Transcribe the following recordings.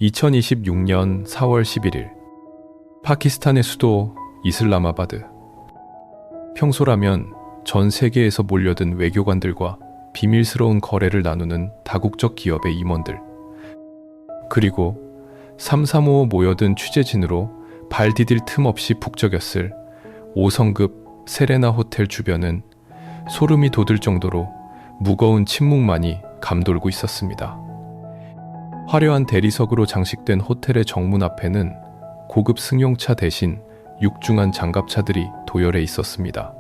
2026년 4월 11일 파키스탄의 수도 이슬라마바드. 평소라면 전 세계에서 몰려든 외교관들과 비밀스러운 거래를 나누는 다국적 기업의 임원들, 그리고 335 모여든 취재진으로 발 디딜 틈 없이 북적였을 5성급 세레나 호텔 주변은 소름이 돋을 정도로 무거운 침묵만이 감돌고 있었습니다. 화려한 대리석으로 장식된 호텔의 정문 앞에는 고급 승용차 대신 육중한 장갑차들이 도열해 있었습니다.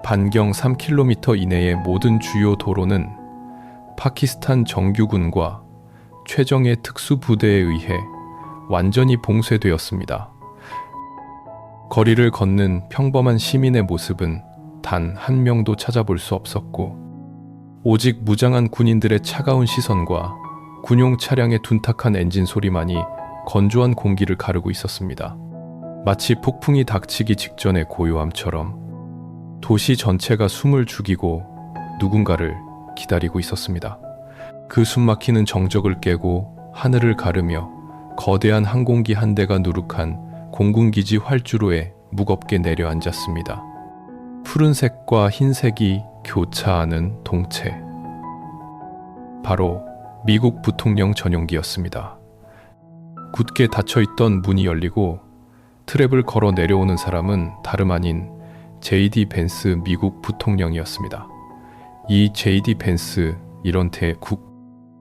반경 3km 이내의 모든 주요 도로는 파키스탄 정규군과 최정예 특수부대에 의해 완전히 봉쇄되었습니다. 거리를 걷는 평범한 시민의 모습은 단 한 명도 찾아볼 수 없었고, 오직 무장한 군인들의 차가운 시선과 군용 차량의 둔탁한 엔진 소리만이 건조한 공기를 가르고 있었습니다. 마치 폭풍이 닥치기 직전의 고요함처럼 도시 전체가 숨을 죽이고 누군가를 기다리고 있었습니다. 그 숨막히는 정적을 깨고 하늘을 가르며 거대한 항공기 한 대가 누룩한 공군기지 활주로에 무겁게 내려앉았습니다. 푸른색과 흰색이 교차하는 동체. 바로 미국 부통령 전용기였습니다. 굳게 닫혀있던 문이 열리고 트랩을 걸어 내려오는 사람은 다름 아닌 J.D. 벤스 미국 부통령이었습니다. 이 J.D. 벤스 일원태 국.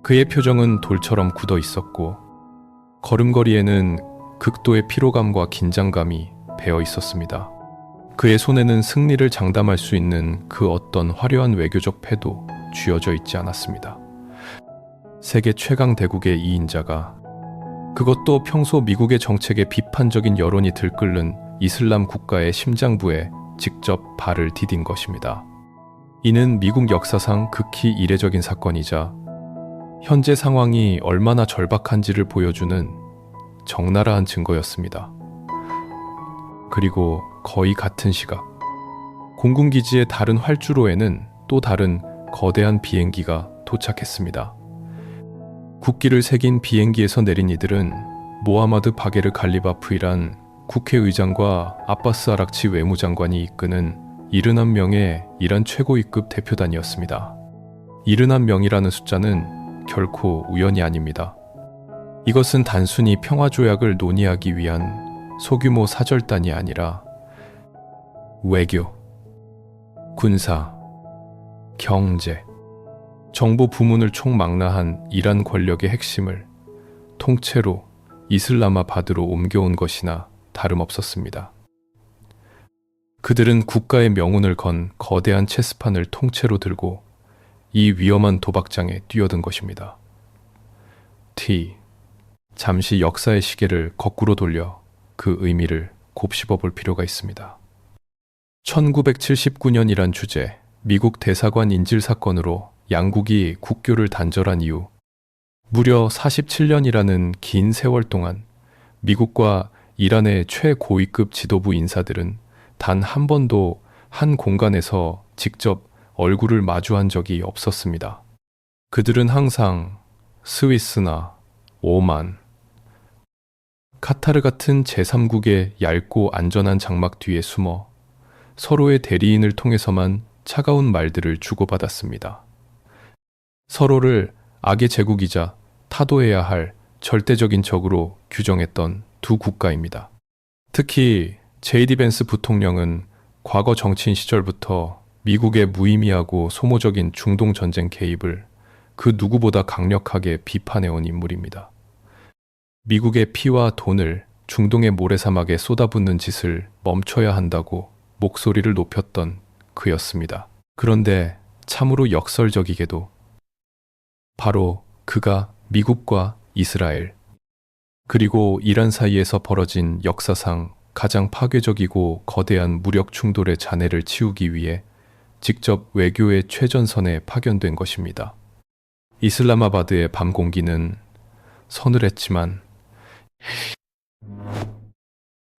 그의 표정은 돌처럼 굳어 있었고 걸음걸이에는 극도의 피로감과 긴장감이 배어 있었습니다. 그의 손에는 승리를 장담할 수 있는 그 어떤 화려한 외교적 패도 쥐어져 있지 않았습니다. 세계 최강 대국의 2인자가, 그것도 평소 미국의 정책에 비판적인 여론이 들끓는 이슬람 국가의 심장부에 직접 발을 디딘 것입니다. 이는 미국 역사상 극히 이례적인 사건이자 현재 상황이 얼마나 절박한지를 보여주는 적나라한 증거였습니다. 그리고 거의 같은 시각, 공군기지의 다른 활주로에는 또 다른 거대한 비행기가 도착했습니다. 국기를 새긴 비행기에서 내린 이들은 모하마드 바게르 갈리바프이란 국회의장과 아바스 아락치 외무장관이 이끄는 71명의 이란 최고위급 대표단이었습니다. 71명이라는 숫자는 결코 우연이 아닙니다. 이것은 단순히 평화조약을 논의하기 위한 소규모 사절단이 아니라 외교, 군사, 경제, 정보 부문을 총망라한 이란 권력의 핵심을 통째로 이슬라마바드로 옮겨온 것이나 다름없었습니다. 그들은 국가의 명운을 건 거대한 체스판을 통째로 들고 이 위험한 도박장에 뛰어든 것입니다. 잠시 역사의 시계를 거꾸로 돌려 그 의미를 곱씹어 볼 필요가 있습니다. 1979년이란 주제, 미국 대사관 인질 사건으로 양국이 국교를 단절한 이후 무려 47년이라는 긴 세월 동안 미국과 이란의 최고위급 지도부 인사들은 단 한 번도 한 공간에서 직접 얼굴을 마주한 적이 없었습니다. 그들은 항상 스위스나 오만, 카타르 같은 제3국의 얇고 안전한 장막 뒤에 숨어 서로의 대리인을 통해서만 차가운 말들을 주고받았습니다. 서로를 악의 제국이자 타도해야 할 절대적인 적으로 규정했던 두 국가입니다. 특히 J.D. 벤스 부통령은 과거 정치인 시절부터 미국의 무의미하고 소모적인 중동 전쟁 개입을 그 누구보다 강력하게 비판해온 인물입니다. 미국의 피와 돈을 중동의 모래사막에 쏟아붓는 짓을 멈춰야 한다고 목소리를 높였던 그였습니다. 그런데 참으로 역설적이게도 바로 그가 미국과 이스라엘, 그리고 이란 사이에서 벌어진 역사상 가장 파괴적이고 거대한 무력 충돌의 잔해를 치우기 위해 직접 외교의 최전선에 파견된 것입니다. 이슬라마바드의 밤 공기는 서늘했지만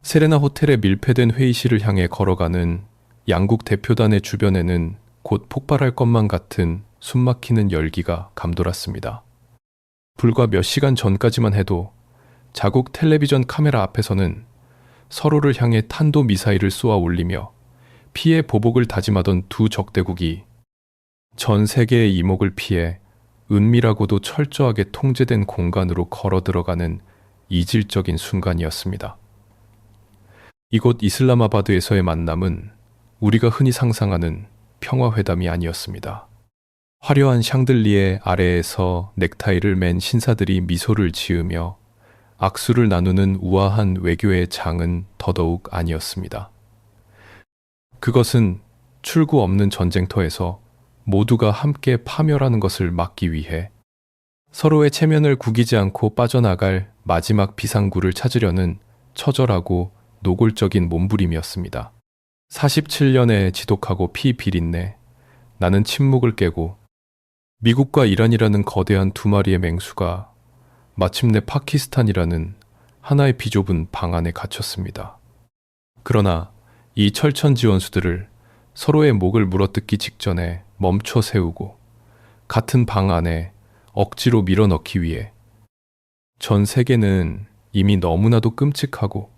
세레나 호텔의 밀폐된 회의실을 향해 걸어가는 양국 대표단의 주변에는 곧 폭발할 것만 같은 숨막히는 열기가 감돌았습니다. 불과 몇 시간 전까지만 해도 자국 텔레비전 카메라 앞에서는 서로를 향해 탄도 미사일을 쏘아 올리며 피해 보복을 다짐하던 두 적대국이 전 세계의 이목을 피해 은밀하고도 철저하게 통제된 공간으로 걸어 들어가는 이질적인 순간이었습니다. 이곳 이슬람아바드에서의 만남은 우리가 흔히 상상하는 평화회담이 아니었습니다. 화려한 샹들리에 아래에서 넥타이를 맨 신사들이 미소를 지으며 악수를 나누는 우아한 외교의 장은 더더욱 아니었습니다. 그것은 출구 없는 전쟁터에서 모두가 함께 파멸하는 것을 막기 위해 서로의 체면을 구기지 않고 빠져나갈 마지막 비상구를 찾으려는 처절하고 노골적인 몸부림이었습니다. 47년의 지독하고 피 비린내, 나는 침묵을 깨고 미국과 이란이라는 거대한 두 마리의 맹수가 마침내 파키스탄이라는 하나의 비좁은 방 안에 갇혔습니다. 그러나 이 철천 지원수들을 서로의 목을 물어뜯기 직전에 멈춰 세우고 같은 방 안에 억지로 밀어넣기 위해 전 세계는 이미 너무나도 끔찍하고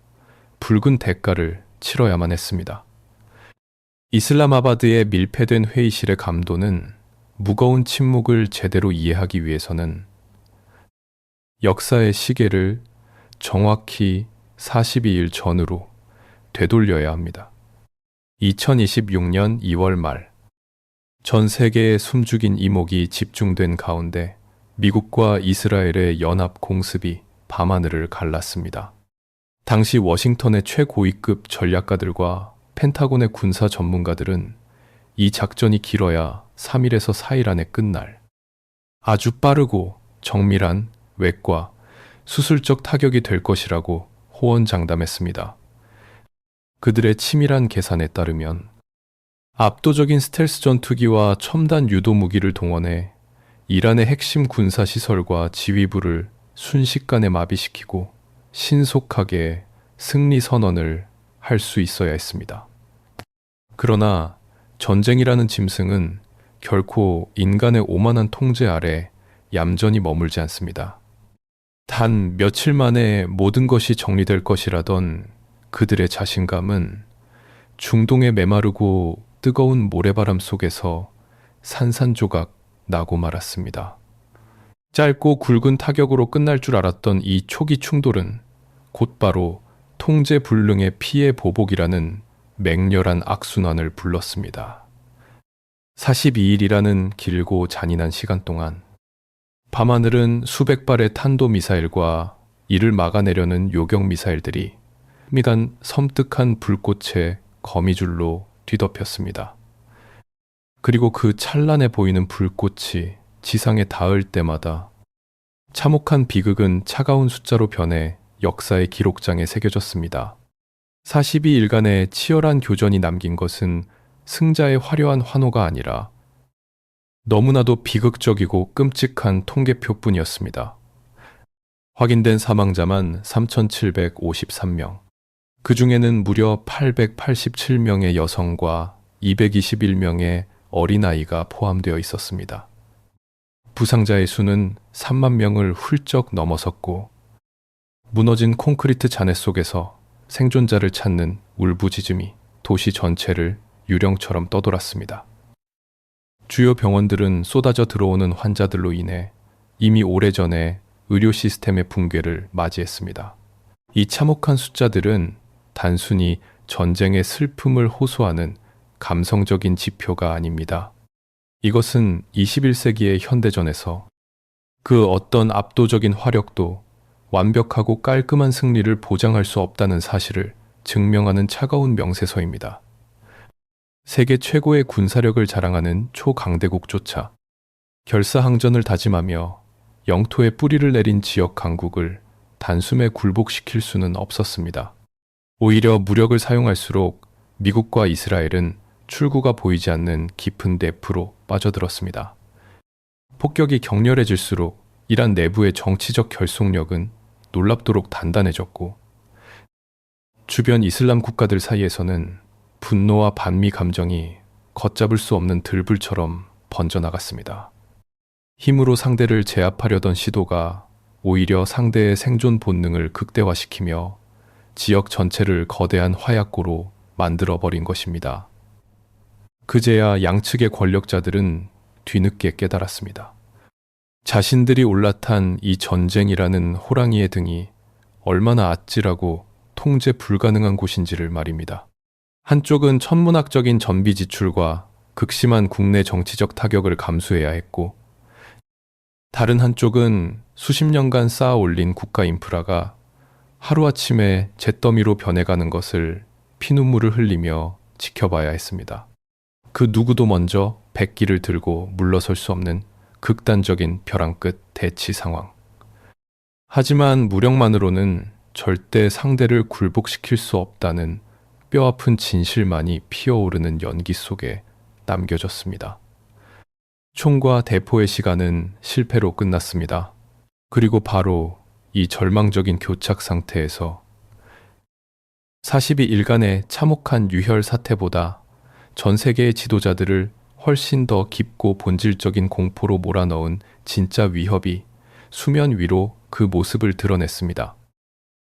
붉은 대가를 치러야만 했습니다. 이슬람아바드의 밀폐된 회의실의 감도는 무거운 침묵을 제대로 이해하기 위해서는 역사의 시계를 정확히 42일 전으로 되돌려야 합니다. 2026년 2월 말, 전 세계의 숨죽인 이목이 집중된 가운데 미국과 이스라엘의 연합 공습이 밤하늘을 갈랐습니다. 당시 워싱턴의 최고위급 전략가들과 펜타곤의 군사 전문가들은 이 작전이 길어야 3일에서 4일 안에 끝날 아주 빠르고 정밀한 외과, 수술적 타격이 될 것이라고 호언장담했습니다. 그들의 치밀한 계산에 따르면 압도적인 스텔스 전투기와 첨단 유도 무기를 동원해 이란의 핵심 군사 시설과 지휘부를 순식간에 마비시키고 신속하게 승리 선언을 할 수 있어야 했습니다. 그러나 전쟁이라는 짐승은 결코 인간의 오만한 통제 아래 얌전히 머물지 않습니다. 단 며칠 만에 모든 것이 정리될 것이라던 그들의 자신감은 중동의 메마르고 뜨거운 모래바람 속에서 산산조각 나고 말았습니다. 짧고 굵은 타격으로 끝날 줄 알았던 이 초기 충돌은 곧바로 통제불능의 피해 보복이라는 맹렬한 악순환을 불렀습니다. 42일이라는 길고 잔인한 시간 동안 밤하늘은 수백 발의 탄도미사일과 이를 막아내려는 요격미사일들이 미간 섬뜩한 불꽃의 거미줄로 뒤덮였습니다. 그리고 그 찬란해 보이는 불꽃이 지상에 닿을 때마다 참혹한 비극은 차가운 숫자로 변해 역사의 기록장에 새겨졌습니다. 42일간의 치열한 교전이 남긴 것은 승자의 화려한 환호가 아니라 너무나도 비극적이고 끔찍한 통계표뿐이었습니다. 확인된 사망자만 3,753명. 그 중에는 무려 887명의 여성과 221명의 어린아이가 포함되어 있었습니다. 부상자의 수는 3만 명을 훌쩍 넘어섰고 무너진 콘크리트 잔해 속에서 생존자를 찾는 울부짖음이 도시 전체를 유령처럼 떠돌았습니다. 주요 병원들은 쏟아져 들어오는 환자들로 인해 이미 오래전에 의료 시스템의 붕괴를 맞이했습니다. 이 참혹한 숫자들은 단순히 전쟁의 슬픔을 호소하는 감성적인 지표가 아닙니다. 이것은 21세기의 현대전에서 그 어떤 압도적인 화력도 완벽하고 깔끔한 승리를 보장할 수 없다는 사실을 증명하는 차가운 명세서입니다. 세계 최고의 군사력을 자랑하는 초강대국조차 결사항전을 다짐하며 영토에 뿌리를 내린 지역 강국을 단숨에 굴복시킬 수는 없었습니다. 오히려 무력을 사용할수록 미국과 이스라엘은 출구가 보이지 않는 깊은 늪으로 빠져들었습니다. 폭격이 격렬해질수록 이란 내부의 정치적 결속력은 놀랍도록 단단해졌고 주변 이슬람 국가들 사이에서는 분노와 반미 감정이 걷잡을 수 없는 들불처럼 번져나갔습니다. 힘으로 상대를 제압하려던 시도가 오히려 상대의 생존 본능을 극대화시키며 지역 전체를 거대한 화약고로 만들어버린 것입니다. 그제야 양측의 권력자들은 뒤늦게 깨달았습니다. 자신들이 올라탄 이 전쟁이라는 호랑이의 등이 얼마나 아찔하고 통제 불가능한 곳인지를 말입니다. 한쪽은 천문학적인 전비 지출과 극심한 국내 정치적 타격을 감수해야 했고, 다른 한쪽은 수십 년간 쌓아 올린 국가 인프라가 하루아침에 잿더미로 변해가는 것을 피눈물을 흘리며 지켜봐야 했습니다. 그 누구도 먼저 백기를 들고 물러설 수 없는 극단적인 벼랑 끝 대치 상황. 하지만 무력만으로는 절대 상대를 굴복시킬 수 없다는 뼈아픈 진실만이 피어오르는 연기 속에 남겨졌습니다. 총과 대포의 시간은 실패로 끝났습니다. 그리고 바로 이 절망적인 교착 상태에서 42일간의 참혹한 유혈 사태보다 전 세계의 지도자들을 훨씬 더 깊고 본질적인 공포로 몰아넣은 진짜 위협이 수면 위로 그 모습을 드러냈습니다.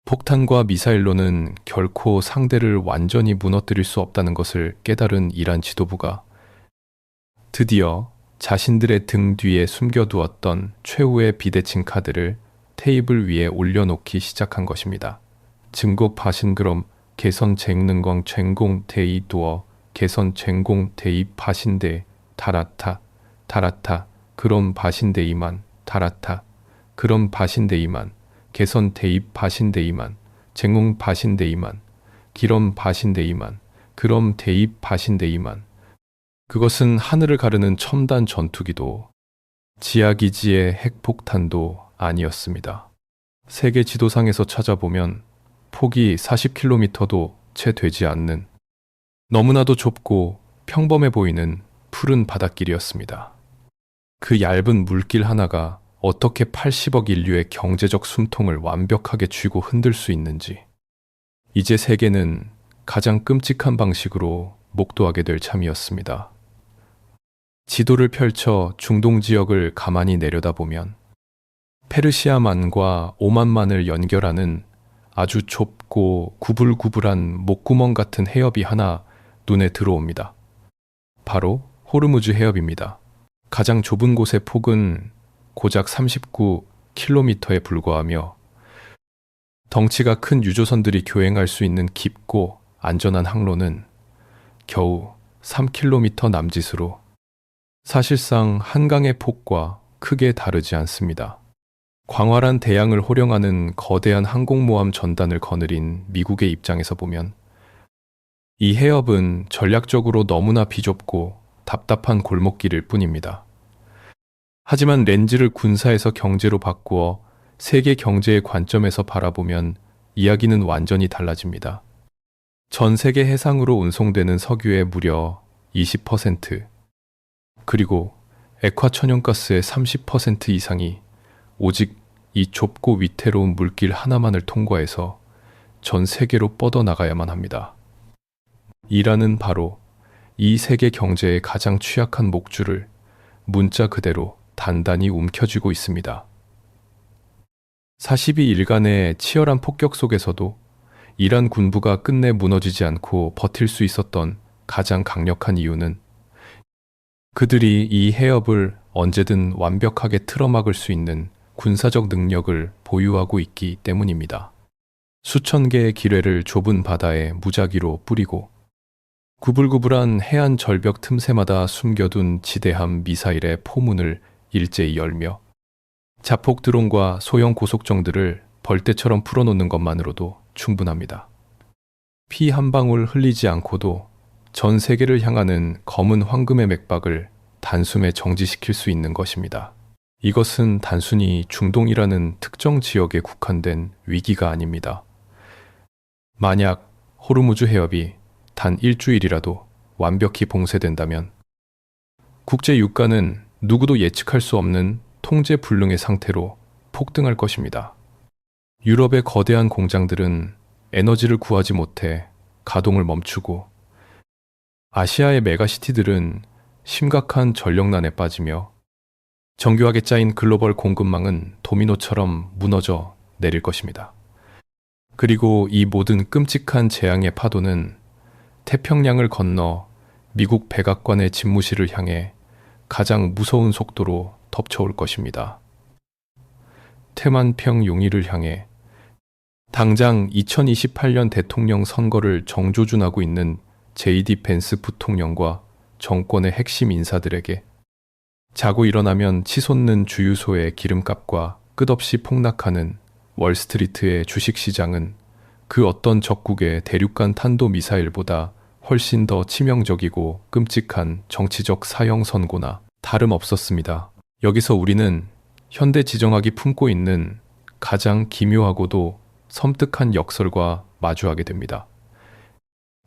폭탄과 미사일로는 결코 상대를 완전히 무너뜨릴 수 없다는 것을 깨달은 이란 지도부가 드디어 자신들의 등 뒤에 숨겨두었던 최후의 비대칭 카드를 테이블 위에 올려놓기 시작한 것입니다. 증곡 바신그럼 개선 쟁능광 쟁공 대이 두어 개선 쟁공 대이 바신대 다라타 다라타 그럼 바신대이만 다라타 그럼 바신대이만 개선 대입 바신대이만 쟁공 바신대이만 기럼 바신대이만 그럼 대입 바신대이만. 그것은 하늘을 가르는 첨단 전투기도 지하기지의 핵폭탄도 아니었습니다. 세계 지도상에서 찾아보면 폭이 40km도 채 되지 않는 너무나도 좁고 평범해 보이는 푸른 바닷길이었습니다. 그 얇은 물길 하나가 어떻게 80억 인류의 경제적 숨통을 완벽하게 쥐고 흔들 수 있는지, 이제 세계는 가장 끔찍한 방식으로 목도하게 될 참이었습니다. 지도를 펼쳐 중동 지역을 가만히 내려다보면 페르시아만과 오만만을 연결하는 아주 좁고 구불구불한 목구멍 같은 해협이 하나 눈에 들어옵니다. 바로 호르무즈 해협입니다. 가장 좁은 곳의 폭은 고작 39km에 불과하며 덩치가 큰 유조선들이 교행할 수 있는 깊고 안전한 항로는 겨우 3km 남짓으로 사실상 한강의 폭과 크게 다르지 않습니다. 광활한 대양을 호령하는 거대한 항공모함 전단을 거느린 미국의 입장에서 보면 이 해협은 전략적으로 너무나 비좁고 답답한 골목길일 뿐입니다. 하지만 렌즈를 군사에서 경제로 바꾸어 세계 경제의 관점에서 바라보면 이야기는 완전히 달라집니다. 전 세계 해상으로 운송되는 석유의 무려 20%, 그리고 액화천연가스의 30% 이상이 오직 이 좁고 위태로운 물길 하나만을 통과해서 전 세계로 뻗어나가야만 합니다. 이란은 바로 이 세계 경제의 가장 취약한 목줄을 문자 그대로 단단히 움켜쥐고 있습니다. 42일간의 치열한 폭격 속에서도 이란 군부가 끝내 무너지지 않고 버틸 수 있었던 가장 강력한 이유는 그들이 이 해협을 언제든 완벽하게 틀어막을 수 있는 군사적 능력을 보유하고 있기 때문입니다. 수천 개의 기뢰를 좁은 바다에 무작위로 뿌리고 구불구불한 해안 절벽 틈새마다 숨겨둔 지대함 미사일의 포문을 일제히 열며 자폭 드론과 소형 고속정들을 벌떼처럼 풀어놓는 것만으로도 충분합니다. 피 한 방울 흘리지 않고도 전 세계를 향하는 검은 황금의 맥박을 단숨에 정지시킬 수 있는 것입니다. 이것은 단순히 중동이라는 특정 지역에 국한된 위기가 아닙니다. 만약 호르무즈 해협이 단 일주일이라도 완벽히 봉쇄된다면 국제 유가는 누구도 예측할 수 없는 통제 불능의 상태로 폭등할 것입니다. 유럽의 거대한 공장들은 에너지를 구하지 못해 가동을 멈추고 아시아의 메가시티들은 심각한 전력난에 빠지며 정교하게 짜인 글로벌 공급망은 도미노처럼 무너져 내릴 것입니다. 그리고 이 모든 끔찍한 재앙의 파도는 태평양을 건너 미국 백악관의 집무실을 향해 가장 무서운 속도로 덮쳐올 것입니다. 태만평 용의를 향해 당장 2028년 대통령 선거를 정조준하고 있는 JD 벤스 부통령과 정권의 핵심 인사들에게 자고 일어나면 치솟는 주유소의 기름값과 끝없이 폭락하는 월스트리트의 주식시장은 그 어떤 적국의 대륙간 탄도미사일보다 훨씬 더 치명적이고 끔찍한 정치적 사형 선고나 다름없었습니다. 여기서 우리는 현대 지정학이 품고 있는 가장 기묘하고도 섬뜩한 역설과 마주하게 됩니다.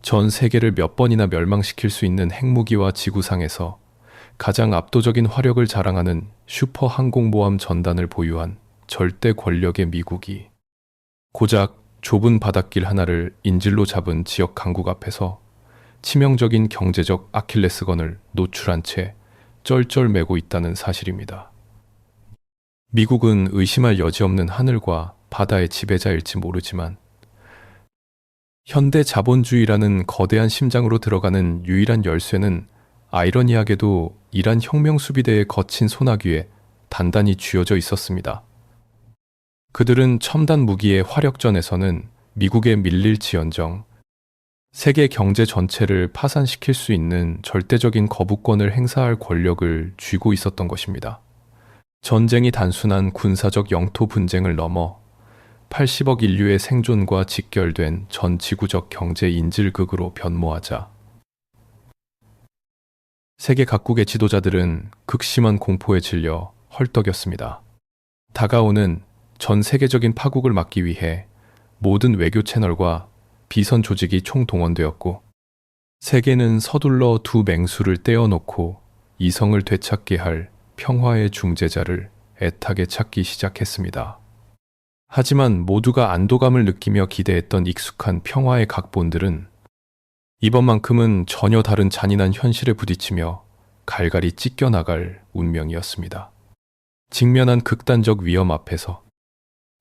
전 세계를 몇 번이나 멸망시킬 수 있는 핵무기와 지구상에서 가장 압도적인 화력을 자랑하는 슈퍼 항공모함 전단을 보유한 절대 권력의 미국이 고작 좁은 바닷길 하나를 인질로 잡은 지역 강국 앞에서 치명적인 경제적 아킬레스건을 노출한 채 쩔쩔매고 있다는 사실입니다. 미국은 의심할 여지없는 하늘과 바다의 지배자일지 모르지만 현대 자본주의라는 거대한 심장으로 들어가는 유일한 열쇠는 아이러니하게도 이란 혁명수비대의 거친 소나귀에 단단히 쥐어져 있었습니다. 그들은 첨단 무기의 화력전에서는 미국에 밀릴지언정 세계 경제 전체를 파산시킬 수 있는 절대적인 거부권을 행사할 권력을 쥐고 있었던 것입니다. 전쟁이 단순한 군사적 영토 분쟁을 넘어 80억 인류의 생존과 직결된 전 지구적 경제 인질극으로 변모하자 세계 각국의 지도자들은 극심한 공포에 질려 헐떡였습니다. 다가오는 전 세계적인 파국을 막기 위해 모든 외교 채널과 비선 조직이 총동원되었고 세계는 서둘러 두 맹수를 떼어놓고 이성을 되찾게 할 평화의 중재자를 애타게 찾기 시작했습니다. 하지만 모두가 안도감을 느끼며 기대했던 익숙한 평화의 각본들은 이번만큼은 전혀 다른 잔인한 현실에 부딪히며 갈갈이 찢겨나갈 운명이었습니다. 직면한 극단적 위험 앞에서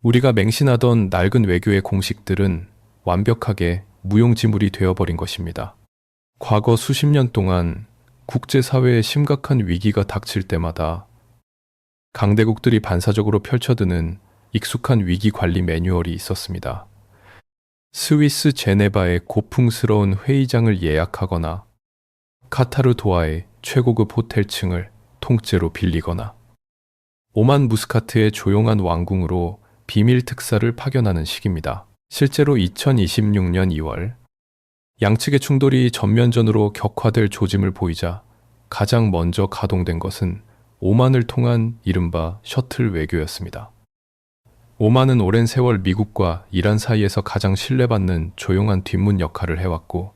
우리가 맹신하던 낡은 외교의 공식들은 완벽하게 무용지물이 되어버린 것입니다. 과거 수십 년 동안 국제사회에 심각한 위기가 닥칠 때마다 강대국들이 반사적으로 펼쳐드는 익숙한 위기관리 매뉴얼이 있었습니다. 스위스 제네바의 고풍스러운 회의장을 예약하거나 카타르 도하의 최고급 호텔층을 통째로 빌리거나 오만 무스카트의 조용한 왕궁으로 비밀 특사를 파견하는 식입니다. 실제로 2026년 2월 양측의 충돌이 전면전으로 격화될 조짐을 보이자 가장 먼저 가동된 것은 오만을 통한 이른바 셔틀 외교였습니다. 오만은 오랜 세월 미국과 이란 사이에서 가장 신뢰받는 조용한 뒷문 역할을 해왔고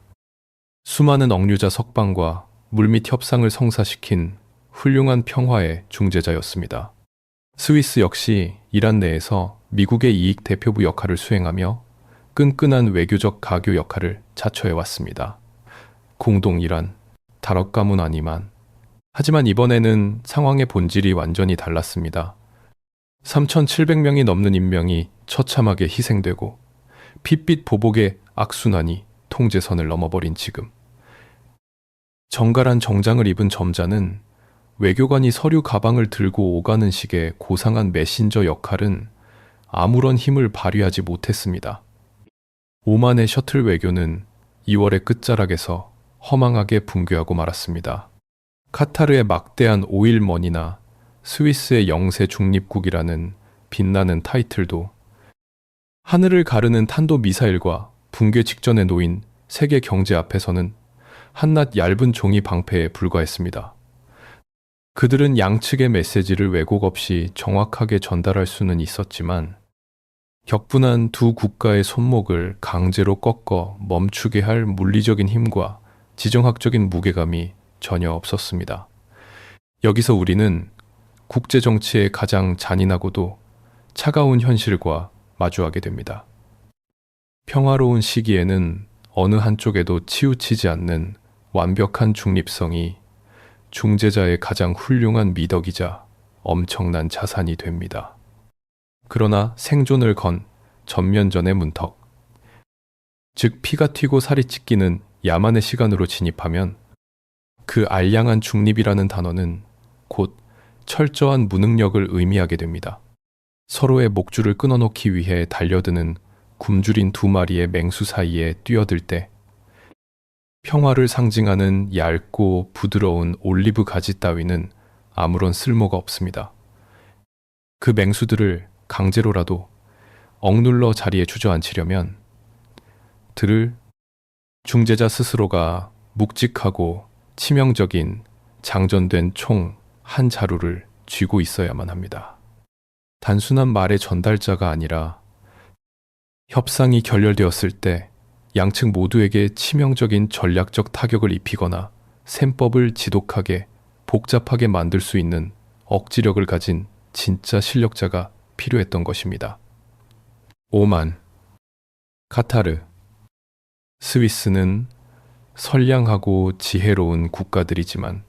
수많은 억류자 석방과 물밑 협상을 성사시킨 훌륭한 평화의 중재자였습니다. 스위스 역시 이란 내에서 미국의 이익 대표부 역할을 수행하며 끈끈한 외교적 가교 역할을 자처해왔습니다. 공동 이란, 다럭 가문 아니만. 하지만 이번에는 상황의 본질이 완전히 달랐습니다. 3,700명이 넘는 인명이 처참하게 희생되고 핏빛 보복의 악순환이 통제선을 넘어버린 지금 정갈한 정장을 입은 점자는 외교관이 서류 가방을 들고 오가는 식의 고상한 메신저 역할은 아무런 힘을 발휘하지 못했습니다. 오만의 셔틀 외교는 2월의 끝자락에서 허망하게 붕괴하고 말았습니다. 카타르의 막대한 오일머니나 스위스의 영세 중립국이라는 빛나는 타이틀도 하늘을 가르는 탄도미사일과 붕괴 직전에 놓인 세계 경제 앞에서는 한낱 얇은 종이 방패에 불과했습니다. 그들은 양측의 메시지를 왜곡 없이 정확하게 전달할 수는 있었지만 격분한 두 국가의 손목을 강제로 꺾어 멈추게 할 물리적인 힘과 지정학적인 무게감이 전혀 없었습니다. 여기서 우리는 국제정치의 가장 잔인하고도 차가운 현실과 마주하게 됩니다. 평화로운 시기에는 어느 한쪽에도 치우치지 않는 완벽한 중립성이 중재자의 가장 훌륭한 미덕이자 엄청난 자산이 됩니다. 그러나 생존을 건 전면전의 문턱, 즉 피가 튀고 살이 찢기는 야만의 시간으로 진입하면 그 알량한 중립이라는 단어는 곧 철저한 무능력을 의미하게 됩니다. 서로의 목줄을 끊어놓기 위해 달려드는 굶주린 두 마리의 맹수 사이에 뛰어들 때 평화를 상징하는 얇고 부드러운 올리브 가지 따위는 아무런 쓸모가 없습니다. 그 맹수들을 강제로라도 억눌러 자리에 주저앉히려면 들을 중재자 스스로가 묵직하고 치명적인 장전된 총 한 자루를 쥐고 있어야만 합니다. 단순한 말의 전달자가 아니라 협상이 결렬되었을 때 양측 모두에게 치명적인 전략적 타격을 입히거나 셈법을 지독하게 복잡하게 만들 수 있는 억지력을 가진 진짜 실력자가 필요했던 것입니다. 오만, 카타르, 스위스는 선량하고 지혜로운 국가들이지만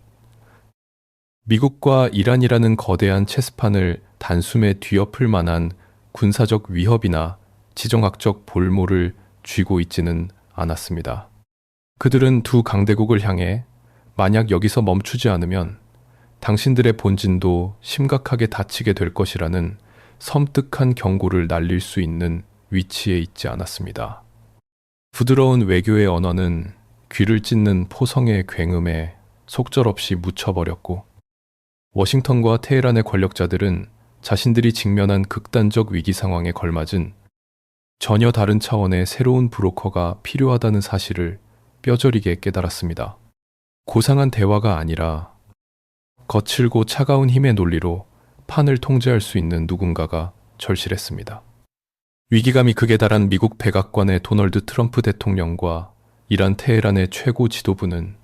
미국과 이란이라는 거대한 체스판을 단숨에 뒤엎을 만한 군사적 위협이나 지정학적 볼모를 쥐고 있지는 않았습니다. 그들은 두 강대국을 향해 만약 여기서 멈추지 않으면 당신들의 본진도 심각하게 다치게 될 것이라는 섬뜩한 경고를 날릴 수 있는 위치에 있지 않았습니다. 부드러운 외교의 언어는 귀를 찢는 포성의 굉음에 속절없이 묻혀버렸고 워싱턴과 테헤란의 권력자들은 자신들이 직면한 극단적 위기 상황에 걸맞은 전혀 다른 차원의 새로운 브로커가 필요하다는 사실을 뼈저리게 깨달았습니다. 고상한 대화가 아니라 거칠고 차가운 힘의 논리로 판을 통제할 수 있는 누군가가 절실했습니다. 위기감이 극에 달한 미국 백악관의 도널드 트럼프 대통령과 이란 테헤란의 최고 지도부는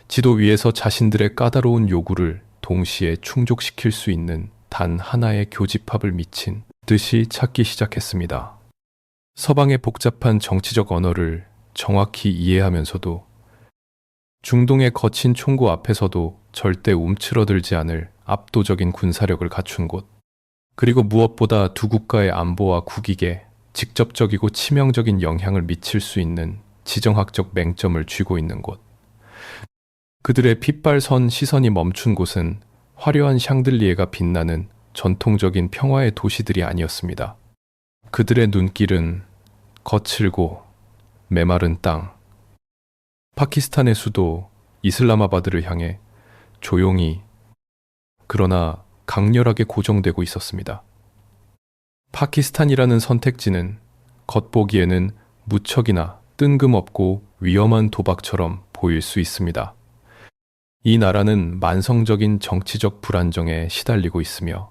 지도 위에서 자신들의 까다로운 요구를 동시에 충족시킬 수 있는 단 하나의 교집합을 미친 듯이 찾기 시작했습니다. 서방의 복잡한 정치적 언어를 정확히 이해하면서도 중동의 거친 총구 앞에서도 절대 움츠러들지 않을 압도적인 군사력을 갖춘 곳, 그리고 무엇보다 두 국가의 안보와 국익에 직접적이고 치명적인 영향을 미칠 수 있는 지정학적 맹점을 쥐고 있는 곳. 그들의 핏발선 시선이 멈춘 곳은 화려한 샹들리에가 빛나는 전통적인 평화의 도시들이 아니었습니다. 그들의 눈길은 거칠고 메마른 땅, 파키스탄의 수도 이슬라마바드를 향해 조용히 그러나 강렬하게 고정되고 있었습니다. 파키스탄이라는 선택지는 겉보기에는 무척이나 뜬금없고 위험한 도박처럼 보일 수 있습니다. 이 나라는 만성적인 정치적 불안정에 시달리고 있으며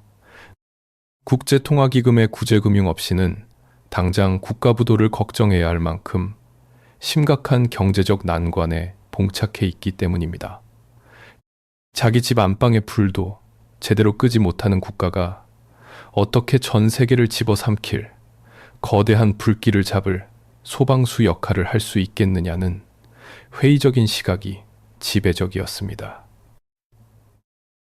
국제통화기금의 구제금융 없이는 당장 국가부도를 걱정해야 할 만큼 심각한 경제적 난관에 봉착해 있기 때문입니다. 자기 집 안방의 불도 제대로 끄지 못하는 국가가 어떻게 전 세계를 집어삼킬 거대한 불길을 잡을 소방수 역할을 할 수 있겠느냐는 회의적인 시각이 지배적이었습니다.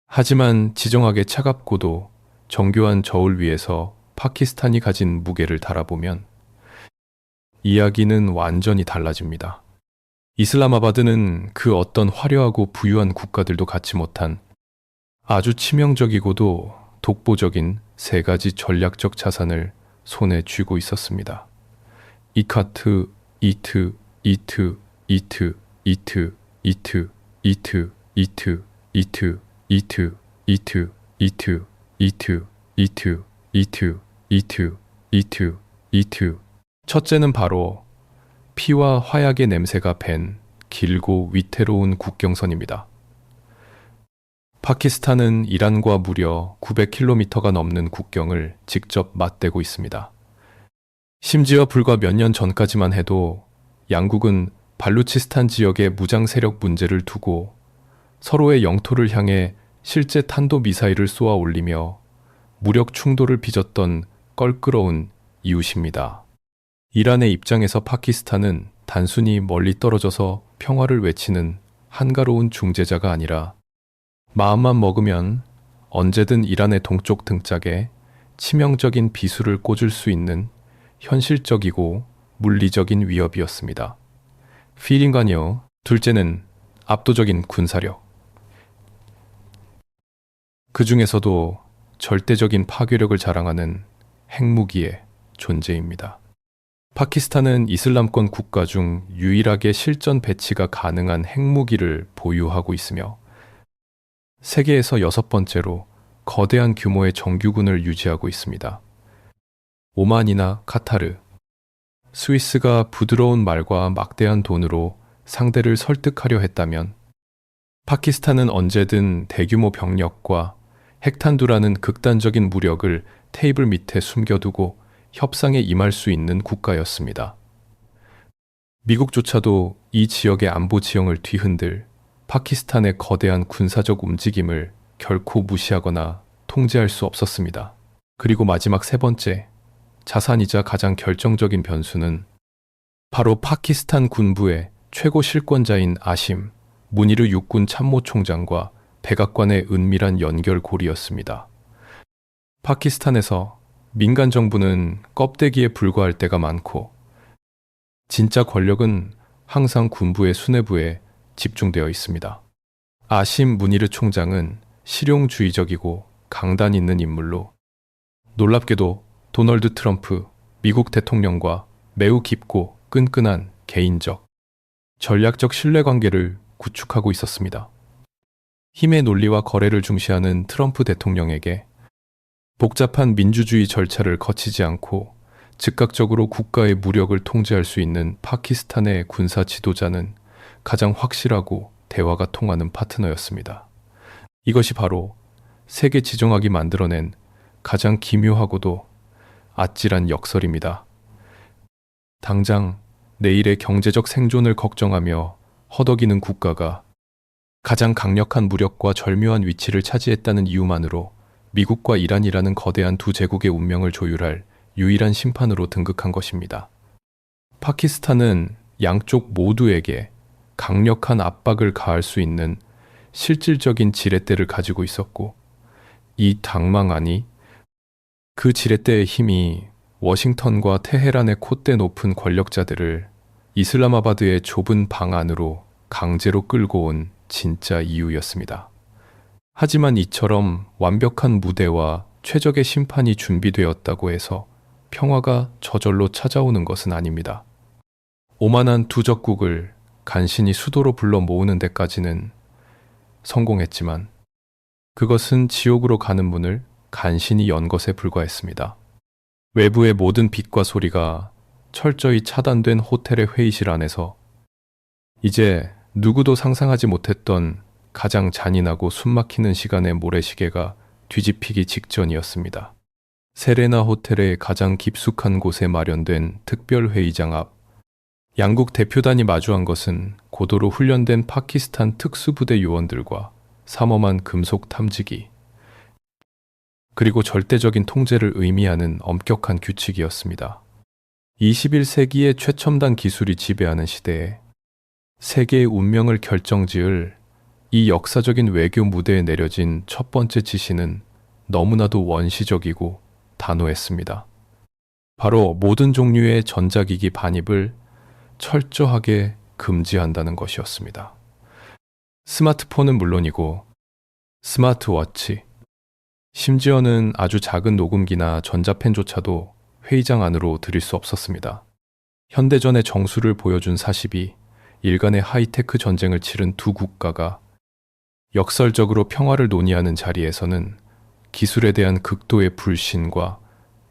하지만 지정학의 차갑고도 정교한 저울 위에서 파키스탄이 가진 무게를 달아보면 이야기는 완전히 달라집니다. 이슬라마바드는 그 어떤 화려하고 부유한 국가들도 갖지 못한 아주 치명적이고도 독보적인 세 가지 전략적 자산을 손에 쥐고 있었습니다. 이카트, 이트, 이트, 이트, 이트, 이트, 이트, 이트, 이트, 이트, 이트, 이트, 이트, 이트, 이트, 이트, 이트, 이트. 첫째는 바로 피와 화약의 냄새가 밴 길고 위태로운 국경선입니다. 파키스탄은 이란과 무려 900km가 넘는 국경을 직접 맞대고 있습니다. 심지어 불과 몇 년 전까지만 해도 양국은 발루치스탄 지역의 무장 세력 문제를 두고 서로의 영토를 향해 실제 탄도미사일을 쏘아 올리며 무력 충돌을 빚었던 껄끄러운 이웃입니다. 이란의 입장에서 파키스탄은 단순히 멀리 떨어져서 평화를 외치는 한가로운 중재자가 아니라 마음만 먹으면 언제든 이란의 동쪽 등짝에 치명적인 비수를 꽂을 수 있는 현실적이고 물리적인 위협이었습니다. 필인관이요. 둘째는 압도적인 군사력. 그 중에서도 절대적인 파괴력을 자랑하는 핵무기의 존재입니다. 파키스탄은 이슬람권 국가 중 유일하게 실전 배치가 가능한 핵무기를 보유하고 있으며 세계에서 6번째로 거대한 규모의 정규군을 유지하고 있습니다. 오만이나 카타르, 스위스가 부드러운 말과 막대한 돈으로 상대를 설득하려 했다면 파키스탄은 언제든 대규모 병력과 핵탄두라는 극단적인 무력을 테이블 밑에 숨겨두고 협상에 임할 수 있는 국가였습니다. 미국조차도 이 지역의 안보 지형을 뒤흔들 파키스탄의 거대한 군사적 움직임을 결코 무시하거나 통제할 수 없었습니다. 그리고 마지막 세 번째, 자산이자 가장 결정적인 변수는 바로 파키스탄 군부의 최고 실권자인 아심, 무니르 육군 참모총장과 백악관의 은밀한 연결고리였습니다. 파키스탄에서 민간 정부는 껍데기에 불과할 때가 많고 진짜 권력은 항상 군부의 수뇌부에 집중되어 있습니다. 아심 무니르 총장은 실용주의적이고 강단 있는 인물로 놀랍게도 도널드 트럼프 미국 대통령과 매우 깊고 끈끈한 개인적, 전략적 신뢰관계를 구축하고 있었습니다. 힘의 논리와 거래를 중시하는 트럼프 대통령에게 복잡한 민주주의 절차를 거치지 않고 즉각적으로 국가의 무력을 통제할 수 있는 파키스탄의 군사 지도자는 가장 확실하고 대화가 통하는 파트너였습니다. 이것이 바로 세계 지정학이 만들어낸 가장 기묘하고도 아찔한 역설입니다. 당장 내일의 경제적 생존을 걱정하며 허덕이는 국가가 가장 강력한 무력과 절묘한 위치를 차지했다는 이유만으로 미국과 이란이라는 거대한 두 제국의 운명을 조율할 유일한 심판으로 등극한 것입니다. 파키스탄은 양쪽 모두에게 강력한 압박을 가할 수 있는 실질적인 지렛대를 가지고 있었고 이 당망안이 그 지렛대의 힘이 워싱턴과 테헤란의 콧대 높은 권력자들을 이슬라마바드의 좁은 방 안으로 강제로 끌고 온 진짜 이유였습니다. 하지만 이처럼 완벽한 무대와 최적의 심판이 준비되었다고 해서 평화가 저절로 찾아오는 것은 아닙니다. 오만한 두 적국을 간신히 수도로 불러 모으는 데까지는 성공했지만 그것은 지옥으로 가는 문을 간신히 연 것에 불과했습니다. 외부의 모든 빛과 소리가 철저히 차단된 호텔의 회의실 안에서 이제 누구도 상상하지 못했던 가장 잔인하고 숨막히는 시간의 모래시계가 뒤집히기 직전이었습니다. 세레나 호텔의 가장 깊숙한 곳에 마련된 특별회의장 앞, 양국 대표단이 마주한 것은 고도로 훈련된 파키스탄 특수부대 요원들과 삼엄한 금속 탐지기, 그리고 절대적인 통제를 의미하는 엄격한 규칙이었습니다. 21세기의 최첨단 기술이 지배하는 시대에 세계의 운명을 결정지을 이 역사적인 외교 무대에 내려진 첫 번째 지시는 너무나도 원시적이고 단호했습니다. 바로 모든 종류의 전자기기 반입을 철저하게 금지한다는 것이었습니다. 스마트폰은 물론이고 스마트워치, 심지어는 아주 작은 녹음기나 전자펜조차도 회의장 안으로 들일 수 없었습니다. 현대전의 정수를 보여준 40이 일간의 하이테크 전쟁을 치른 두 국가가 역설적으로 평화를 논의하는 자리에서는 기술에 대한 극도의 불신과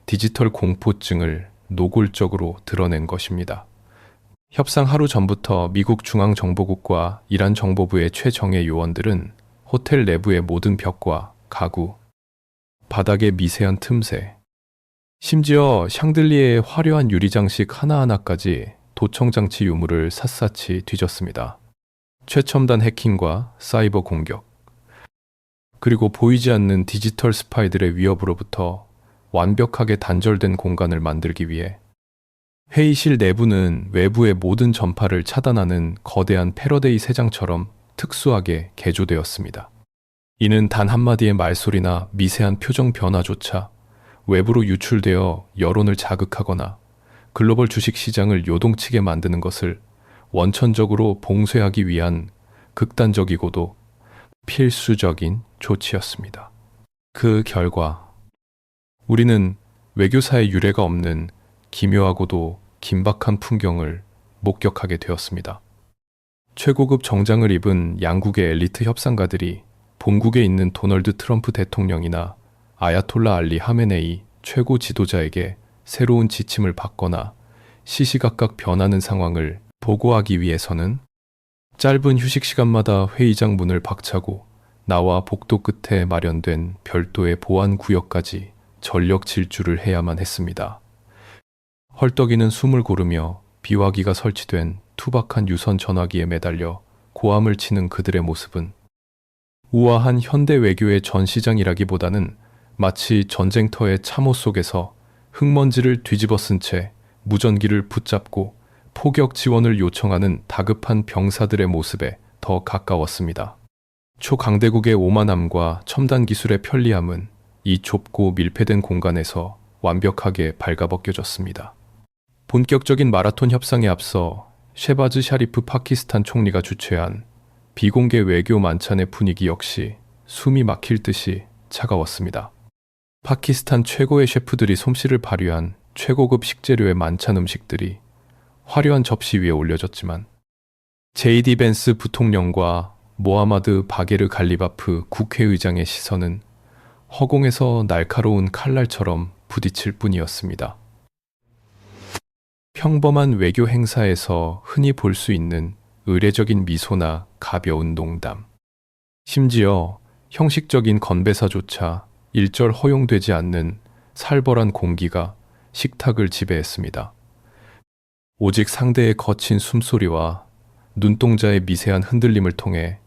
디지털 공포증을 노골적으로 드러낸 것입니다. 협상 하루 전부터 미국 중앙정보국과 이란 정보부의 최정예 요원들은 호텔 내부의 모든 벽과 가구, 바닥의 미세한 틈새, 심지어 샹들리에의 화려한 유리장식 하나하나까지 도청장치 유물을 샅샅이 뒤졌습니다. 최첨단 해킹과 사이버 공격, 그리고 보이지 않는 디지털 스파이들의 위협으로부터 완벽하게 단절된 공간을 만들기 위해 회의실 내부는 외부의 모든 전파를 차단하는 거대한 패러데이 세장처럼 특수하게 개조되었습니다. 이는 단 한마디의 말소리나 미세한 표정 변화조차 외부로 유출되어 여론을 자극하거나 글로벌 주식 시장을 요동치게 만드는 것을 원천적으로 봉쇄하기 위한 극단적이고도 필수적인 조치였습니다. 그 결과 우리는 외교사의 유례가 없는 기묘하고도 긴박한 풍경을 목격하게 되었습니다. 최고급 정장을 입은 양국의 엘리트 협상가들이 본국에 있는 도널드 트럼프 대통령이나 아야톨라 알리 하메네이 최고 지도자에게 새로운 지침을 받거나 시시각각 변하는 상황을 보고하기 위해서는 짧은 휴식 시간마다 회의장 문을 박차고 나와 복도 끝에 마련된 별도의 보안 구역까지 전력 질주를 해야만 했습니다. 헐떡이는 숨을 고르며 비화기가 설치된 투박한 유선 전화기에 매달려 고함을 치는 그들의 모습은 우아한 현대 외교의 전시장이라기보다는 마치 전쟁터의 참호 속에서 흙먼지를 뒤집어 쓴 채 무전기를 붙잡고 포격 지원을 요청하는 다급한 병사들의 모습에 더 가까웠습니다. 초강대국의 오만함과 첨단 기술의 편리함은 이 좁고 밀폐된 공간에서 완벽하게 발가벗겨졌습니다. 본격적인 마라톤 협상에 앞서 셰바즈 샤리프 파키스탄 총리가 주최한 비공개 외교 만찬의 분위기 역시 숨이 막힐 듯이 차가웠습니다. 파키스탄 최고의 셰프들이 솜씨를 발휘한 최고급 식재료의 만찬 음식들이 화려한 접시 위에 올려졌지만 제이디 벤스 부통령과 모하마드 바게르 갈리바프 국회의장의 시선은 허공에서 날카로운 칼날처럼 부딪힐 뿐이었습니다. 평범한 외교 행사에서 흔히 볼 수 있는 의례적인 미소나 가벼운 농담, 심지어 형식적인 건배사조차 일절 허용되지 않는 살벌한 공기가 식탁을 지배했습니다. 오직 상대의 거친 숨소리와 눈동자의 미세한 흔들림을 통해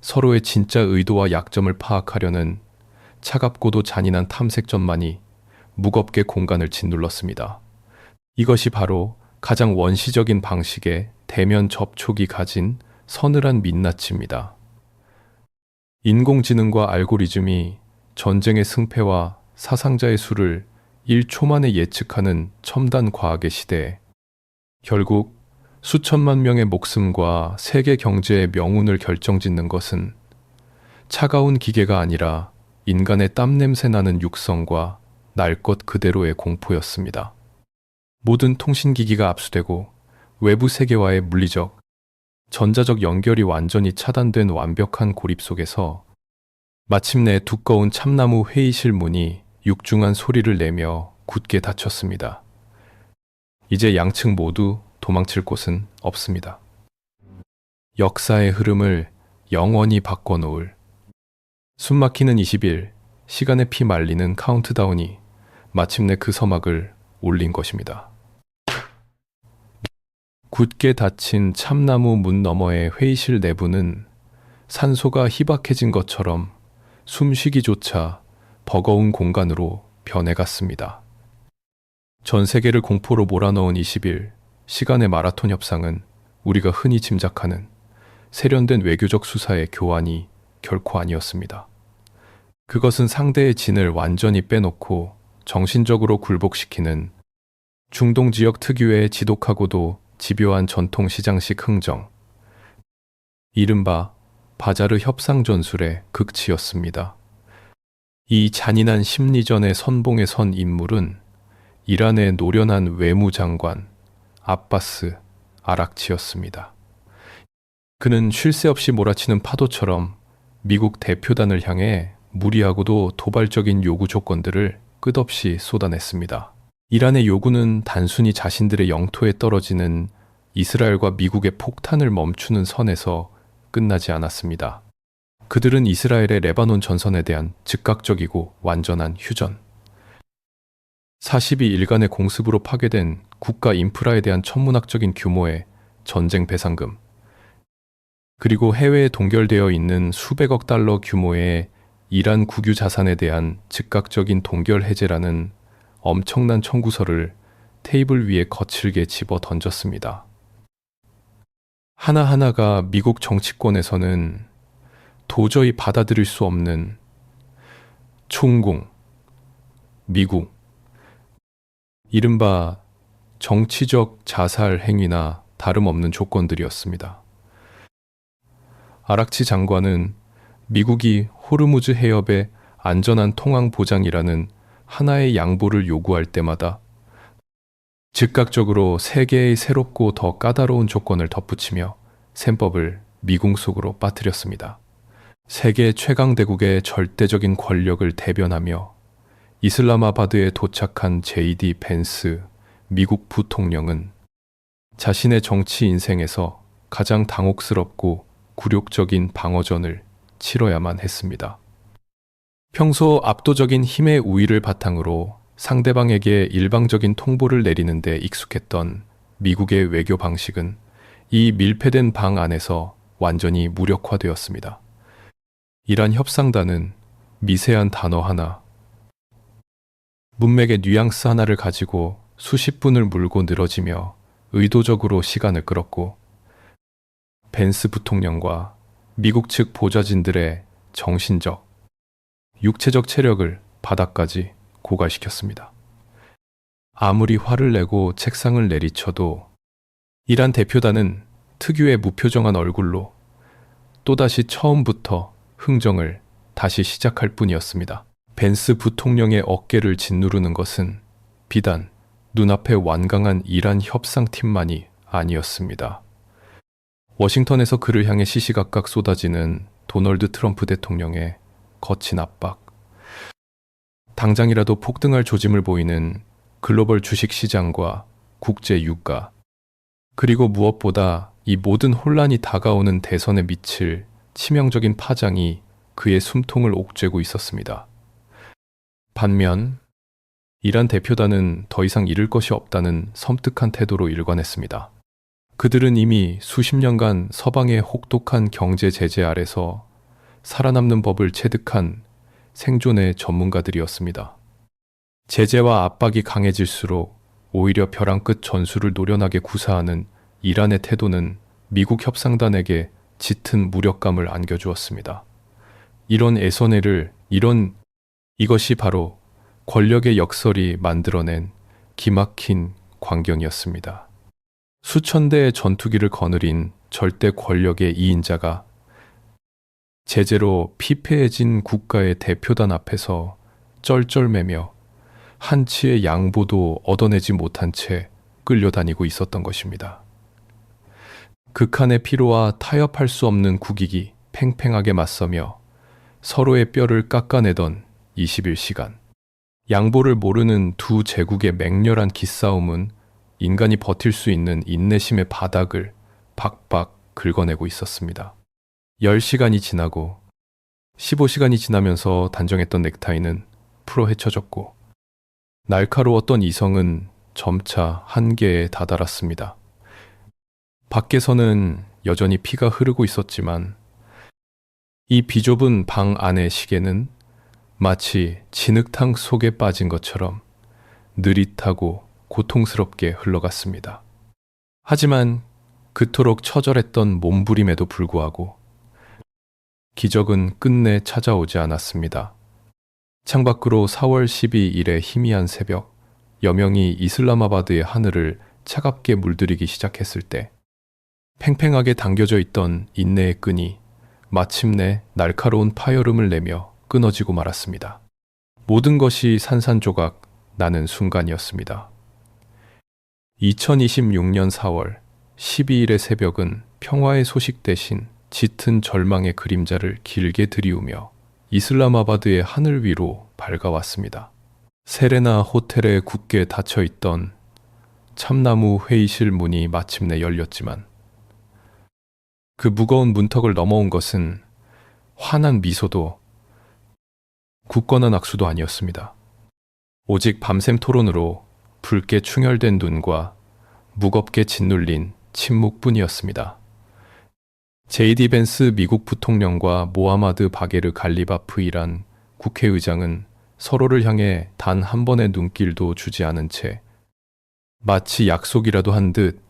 서로의 진짜 의도와 약점을 파악하려는 차갑고도 잔인한 탐색전만이 무겁게 공간을 짓눌렀습니다. 이것이 바로 가장 원시적인 방식의 대면 접촉이 가진 서늘한 민낯입니다. 인공지능과 알고리즘이 전쟁의 승패와 사상자의 수를 1초 만에 예측하는 첨단 과학의 시대에 결국 수천만 명의 목숨과 세계 경제의 명운을 결정짓는 것은 차가운 기계가 아니라 인간의 땀냄새 나는 육성과 날 것 그대로의 공포였습니다. 모든 통신기기가 압수되고 외부 세계와의 물리적, 전자적 연결이 완전히 차단된 완벽한 고립 속에서 마침내 두꺼운 참나무 회의실 문이 육중한 소리를 내며 굳게 닫혔습니다. 이제 양측 모두 도망칠 곳은 없습니다. 역사의 흐름을 영원히 바꿔놓을 숨막히는 20일, 시간에 피 말리는 카운트다운이 마침내 그 서막을 올린 것입니다. 굳게 닫힌 참나무 문 너머의 회의실 내부는 산소가 희박해진 것처럼 숨쉬기조차 버거운 공간으로 변해갔습니다. 전 세계를 공포로 몰아넣은 20일, 시간의 마라톤 협상은 우리가 흔히 짐작하는 세련된 외교적 수사의 교환이 결코 아니었습니다. 그것은 상대의 진을 완전히 빼놓고 정신적으로 굴복시키는 중동 지역 특유의 지독하고도 집요한 전통 시장식 흥정, 이른바 바자르 협상 전술의 극치였습니다. 이 잔인한 심리전의 선봉에 선 인물은 이란의 노련한 외무장관 아바스 아락치였습니다. 그는 쉴 새 없이 몰아치는 파도처럼 미국 대표단을 향해 무리하고도 도발적인 요구 조건들을 끝없이 쏟아냈습니다. 이란의 요구는 단순히 자신들의 영토에 떨어지는 이스라엘과 미국의 폭탄을 멈추는 선에서 끝나지 않았습니다. 그들은 이스라엘의 레바논 전선에 대한 즉각적이고 완전한 휴전, 42일간의 공습으로 파괴된 국가 인프라에 대한 천문학적인 규모의 전쟁 배상금, 그리고 해외에 동결되어 있는 수백억 달러 규모의 이란 국유 자산에 대한 즉각적인 동결 해제라는 엄청난 청구서를 테이블 위에 거칠게 집어 던졌습니다. 하나하나가 미국 정치권에서는 도저히 받아들일 수 없는 총공, 미국, 이른바 정치적 자살 행위나 다름없는 조건들이었습니다. 아락치 장관은 미국이 호르무즈 해협의 안전한 통항 보장이라는 하나의 양보를 요구할 때마다 즉각적으로 세 개의 새롭고 더 까다로운 조건을 덧붙이며 셈법을 미궁 속으로 빠뜨렸습니다. 세계 최강대국의 절대적인 권력을 대변하며 이슬라마바드에 도착한 J.D. 벤스 미국 부통령은 자신의 정치 인생에서 가장 당혹스럽고 굴욕적인 방어전을 치러야만 했습니다. 평소 압도적인 힘의 우위를 바탕으로 상대방에게 일방적인 통보를 내리는 데 익숙했던 미국의 외교 방식은 이 밀폐된 방 안에서 완전히 무력화되었습니다. 이란 협상단은 미세한 단어 하나, 문맥의 뉘앙스 하나를 가지고 수십 분을 물고 늘어지며 의도적으로 시간을 끌었고, 벤스 부통령과 미국 측 보좌진들의 정신적, 육체적 체력을 바닥까지 고갈시켰습니다. 아무리 화를 내고 책상을 내리쳐도 이란 대표단은 특유의 무표정한 얼굴로 또다시 처음부터 흥정을 다시 시작할 뿐이었습니다. 벤스 부통령의 어깨를 짓누르는 것은 비단 눈앞에 완강한 이란 협상팀만이 아니었습니다. 워싱턴에서 그를 향해 시시각각 쏟아지는 도널드 트럼프 대통령의 거친 압박, 당장이라도 폭등할 조짐을 보이는 글로벌 주식시장과 국제 유가, 그리고 무엇보다 이 모든 혼란이 다가오는 대선에 미칠 치명적인 파장이 그의 숨통을 옥죄고 있었습니다. 반면 이란 대표단은 더 이상 잃을 것이 없다는 섬뜩한 태도로 일관했습니다. 그들은 이미 수십 년간 서방의 혹독한 경제 제재 아래서 살아남는 법을 체득한 생존의 전문가들이었습니다. 제재와 압박이 강해질수록 오히려 벼랑 끝 전술을 노련하게 구사하는 이란의 태도는 미국 협상단에게 짙은 무력감을 안겨주었습니다. 이런 애선회를, 이것이 바로 권력의 역설이 만들어낸 기막힌 광경이었습니다. 수천 대의 전투기를 거느린 절대 권력의 2인자가 제재로 피폐해진 국가의 대표단 앞에서 쩔쩔매며 한치의 양보도 얻어내지 못한 채 끌려다니고 있었던 것입니다. 극한의 피로와 타협할 수 없는 국익이 팽팽하게 맞서며 서로의 뼈를 깎아내던 21시간. 양보를 모르는 두 제국의 맹렬한 기싸움은 인간이 버틸 수 있는 인내심의 바닥을 박박 긁어내고 있었습니다. 10시간이 지나고 15시간이 지나면서 단정했던 넥타이는 풀어 헤쳐졌고 날카로웠던 이성은 점차 한계에 다다랐습니다. 밖에서는 여전히 피가 흐르고 있었지만 이 비좁은 방 안의 시계는 마치 진흙탕 속에 빠진 것처럼 느릿하고 고통스럽게 흘러갔습니다. 하지만 그토록 처절했던 몸부림에도 불구하고 기적은 끝내 찾아오지 않았습니다. 창밖으로 4월 12일의 희미한 새벽, 여명이 이슬라마바드의 하늘을 차갑게 물들이기 시작했을 때 팽팽하게 당겨져 있던 인내의 끈이 마침내 날카로운 파열음을 내며 끊어지고 말았습니다. 모든 것이 산산조각 나는 순간이었습니다. 2026년 4월 12일의 새벽은 평화의 소식 대신 짙은 절망의 그림자를 길게 들이우며 이슬라마바드의 하늘 위로 밝아왔습니다. 세레나 호텔에 굳게 닫혀있던 참나무 회의실 문이 마침내 열렸지만 그 무거운 문턱을 넘어온 것은 환한 미소도 굳건한 악수도 아니었습니다. 오직 밤샘 토론으로 붉게 충혈된 눈과 무겁게 짓눌린 침묵뿐이었습니다. J.D. 벤스 미국 부통령과 모하마드 바게르 갈리바프 이란 국회의장은 서로를 향해 단 한 번의 눈길도 주지 않은 채 마치 약속이라도 한 듯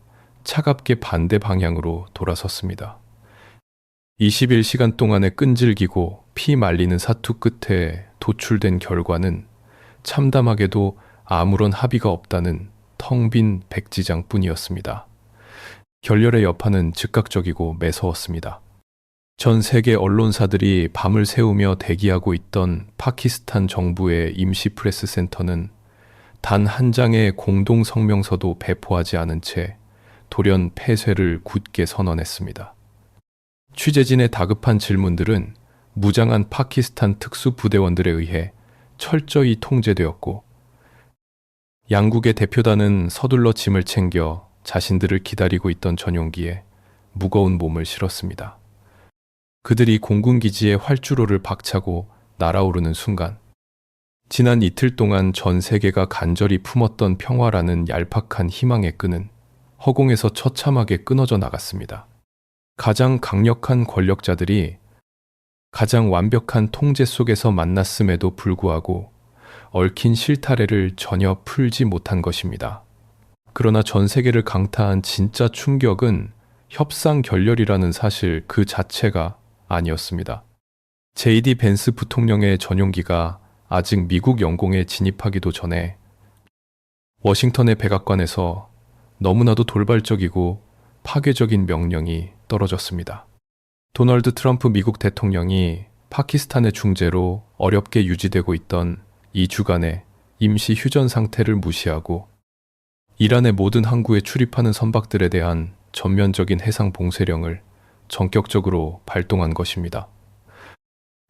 차갑게 반대 방향으로 돌아섰습니다. 21시간 동안의 끈질기고 피 말리는 사투 끝에 도출된 결과는 참담하게도 아무런 합의가 없다는 텅 빈 백지장뿐이었습니다. 결렬의 여파는 즉각적이고 매서웠습니다. 전 세계 언론사들이 밤을 새우며 대기하고 있던 파키스탄 정부의 임시 프레스 센터는 단 한 장의 공동 성명서도 배포하지 않은 채 돌연 폐쇄를 굳게 선언했습니다. 취재진의 다급한 질문들은 무장한 파키스탄 특수부대원들에 의해 철저히 통제되었고, 양국의 대표단은 서둘러 짐을 챙겨 자신들을 기다리고 있던 전용기에 무거운 몸을 실었습니다. 그들이 공군기지의 활주로를 박차고 날아오르는 순간, 지난 이틀 동안 전 세계가 간절히 품었던 평화라는 얄팍한 희망의 끈은 허공에서 처참하게 끊어져 나갔습니다. 가장 강력한 권력자들이 가장 완벽한 통제 속에서 만났음에도 불구하고 얽힌 실타래를 전혀 풀지 못한 것입니다. 그러나 전 세계를 강타한 진짜 충격은 협상 결렬이라는 사실 그 자체가 아니었습니다. J.D. 벤스 부통령의 전용기가 아직 미국 영공에 진입하기도 전에 워싱턴의 백악관에서 너무나도 돌발적이고 파괴적인 명령이 떨어졌습니다. 도널드 트럼프 미국 대통령이 파키스탄의 중재로 어렵게 유지되고 있던 2주간의 임시 휴전 상태를 무시하고 이란의 모든 항구에 출입하는 선박들에 대한 전면적인 해상 봉쇄령을 전격적으로 발동한 것입니다.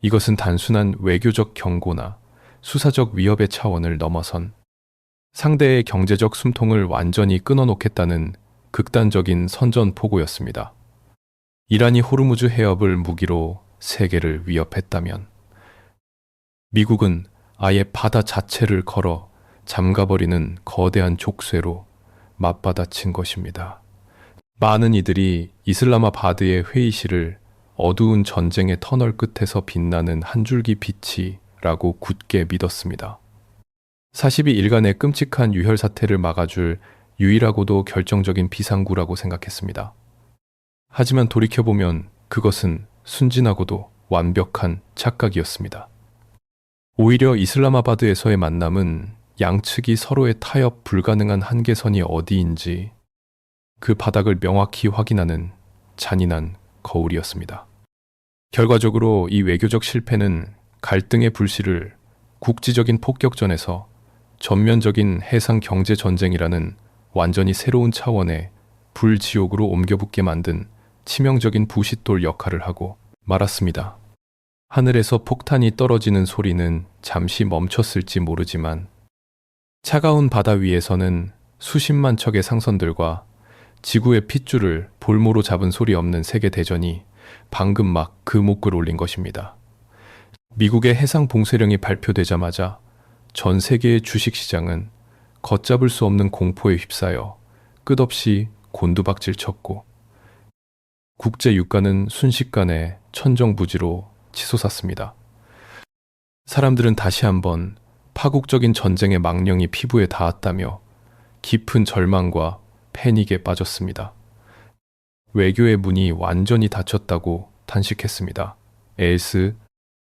이것은 단순한 외교적 경고나 수사적 위협의 차원을 넘어선 상대의 경제적 숨통을 완전히 끊어놓겠다는 극단적인 선전포고였습니다. 이란이 호르무즈 해협을 무기로 세계를 위협했다면 미국은 아예 바다 자체를 걸어 잠가버리는 거대한 족쇄로 맞받아친 것입니다. 많은 이들이 이슬라마바드의 회의실을 어두운 전쟁의 터널 끝에서 빛나는 한 줄기 빛이라고 굳게 믿었습니다. 42일간의 끔찍한 유혈 사태를 막아줄 유일하고도 결정적인 비상구라고 생각했습니다. 하지만 돌이켜보면 그것은 순진하고도 완벽한 착각이었습니다. 오히려 이슬라마바드에서의 만남은 양측이 서로의 타협 불가능한 한계선이 어디인지 그 바닥을 명확히 확인하는 잔인한 거울이었습니다. 결과적으로 이 외교적 실패는 갈등의 불씨를 국지적인 폭격전에서 전면적인 해상 경제 전쟁이라는 완전히 새로운 차원의 불지옥으로 옮겨붙게 만든 치명적인 부싯돌 역할을 하고 말았습니다. 하늘에서 폭탄이 떨어지는 소리는 잠시 멈췄을지 모르지만 차가운 바다 위에서는 수십만 척의 상선들과 지구의 핏줄을 볼모로 잡은 소리 없는 세계대전이 방금 막 그 목을 올린 것입니다. 미국의 해상 봉쇄령이 발표되자마자 전 세계의 주식시장은 걷잡을 수 없는 공포에 휩싸여 끝없이 곤두박질 쳤고 국제 유가는 순식간에 천정부지로 치솟았습니다. 사람들은 다시 한번 파국적인 전쟁의 망령이 피부에 닿았다며 깊은 절망과 패닉에 빠졌습니다. 외교의 문이 완전히 닫혔다고 탄식했습니다. 에일스.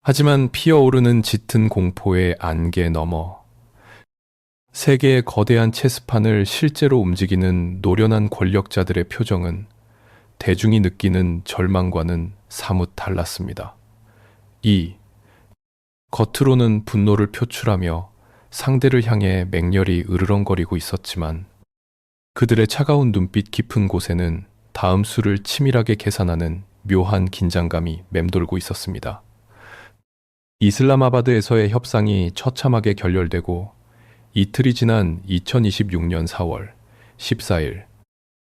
하지만 피어오르는 짙은 공포의 안개 너머 세계의 거대한 체스판을 실제로 움직이는 노련한 권력자들의 표정은 대중이 느끼는 절망과는 사뭇 달랐습니다. 겉으로는 분노를 표출하며 상대를 향해 맹렬히 으르렁거리고 있었지만 그들의 차가운 눈빛 깊은 곳에는 다음 수를 치밀하게 계산하는 묘한 긴장감이 맴돌고 있었습니다. 이슬라마바드에서의 협상이 처참하게 결렬되고 이틀이 지난 2026년 4월 14일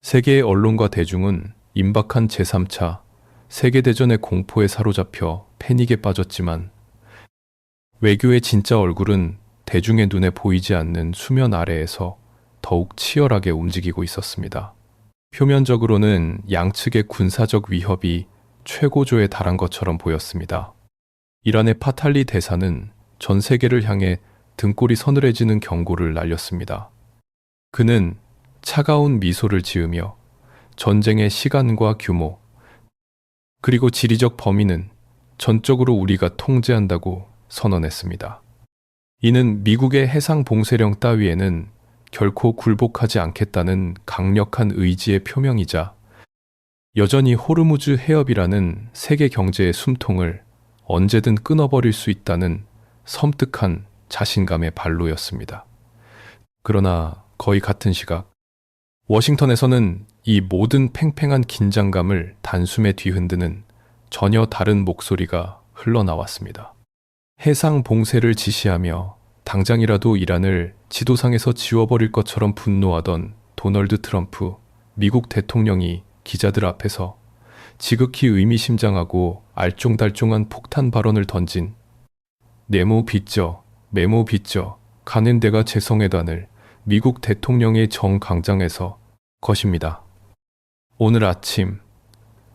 세계의 언론과 대중은 임박한 제3차 세계대전의 공포에 사로잡혀 패닉에 빠졌지만 외교의 진짜 얼굴은 대중의 눈에 보이지 않는 수면 아래에서 더욱 치열하게 움직이고 있었습니다. 표면적으로는 양측의 군사적 위협이 최고조에 달한 것처럼 보였습니다. 이란의 파탈리 대사는 전 세계를 향해 등골이 서늘해지는 경고를 날렸습니다. 그는 차가운 미소를 지으며 전쟁의 시간과 규모, 그리고 지리적 범위는 전적으로 우리가 통제한다고 선언했습니다. 이는 미국의 해상 봉쇄령 따위에는 결코 굴복하지 않겠다는 강력한 의지의 표명이자 여전히 호르무즈 해협이라는 세계 경제의 숨통을 언제든 끊어버릴 수 있다는 섬뜩한 자신감의 발로였습니다. 그러나 거의 같은 시각, 워싱턴에서는 이 모든 팽팽한 긴장감을 단숨에 뒤흔드는 전혀 다른 목소리가 흘러나왔습니다. 해상 봉쇄를 지시하며 당장이라도 이란을 지도상에서 지워버릴 것처럼 분노하던 도널드 트럼프 미국 대통령이 기자들 앞에서 지극히 의미심장하고 알쏭달쏭한 폭탄 발언을 던진 네모 빚져, 메모 빚져, 가는 데가 죄송해단을 미국 대통령의 정강장에서 것입니다. 오늘 아침